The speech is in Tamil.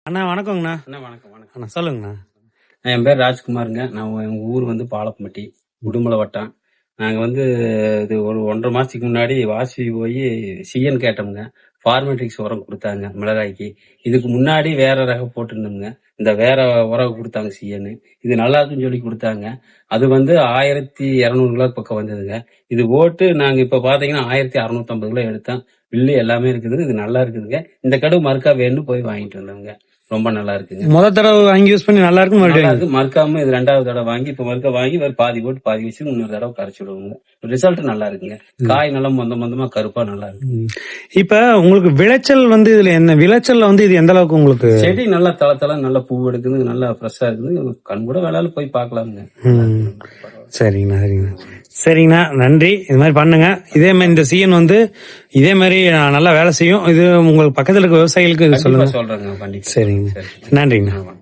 அண்ணா வணக்கங்கண்ணா. அண்ணா வணக்கம். வணக்கம் அண்ணா சொல்லுங்கண்ணா. என் பேர் ராஜ்குமாருங்க. நான் எங்கள் ஊர் வந்து பாலப்பம்பட்டி, உடுமலை வட்டம். நாங்கள் வந்து இது ஒரு 1.5 மாதத்துக்கு முன்னாடி வாசி போய் சிஎன் கேட்டோம்ங்க. ஃபார்மேட்டிக்ஸ் உரம் கொடுத்தாங்க மிளகாய்க்கு. இதுக்கு முன்னாடி வேற ரகம் போட்டிருந்தோம்ங்க. இந்த வேற உரம் கொடுத்தாங்க சிஎன். இது நல்லா இருக்குன்னு சொல்லி கொடுத்தாங்க. அது வந்து 1200 கிலோ பக்கம் வந்ததுங்க. இது போட்டு நாங்கள் இப்போ பார்த்தீங்கன்னா 1650 கிலோ எடுத்தோம். பில்லு எல்லாமே இருக்குது. இது நல்லா இருக்குதுங்க. இந்த கடுகு மறுக்கா வேணும்னு போய் வாங்கிட்டு வந்தோம்ங்க. ரொம்ப நல்லா இருக்குங்க. முதல் தடவை வாங்கி யூஸ் பண்ணி நல்லா இருக்கு. மறுபடியும் மறுக்காம இது 2வது தடவை வாங்கி இப்ப மறுக்க வாங்கி பாதி போட்டு பாதி வச்சு இன்னொரு தடவை கரைச்சி விடுவோங்க. ரிசல்ட் நல்லா இருக்குங்க. காய் நல்லா மொந்தமா கருப்பா நல்லா இருக்கு. இப்ப உங்களுக்கு விளைச்சல் வந்து இதுல என்ன விளைச்சல்ல வந்து இது எந்த அளவுக்கு உங்களுக்கு செடி நல்லா தள நல்லா பூ எடுக்குது, நல்லா ஃப்ரெஷ்ஷா இருக்குது. கண் கூட வேளால போய் பாக்கலாமுங்க. சரிங்கண்ணா. சரிங்கண்ணா நன்றி. இது மாதிரி பண்ணுங்க. இதே மாதிரி இந்த சிஎன் வந்து இதே மாதிரி நல்லா வேலை செய்யும். இது உங்களுக்கு பக்கத்துல இருக்க விவசாயிகளுக்கு சொல்லுங்க. சொல்றேங்க. சரிங்க, நன்றிங்கண்ணா.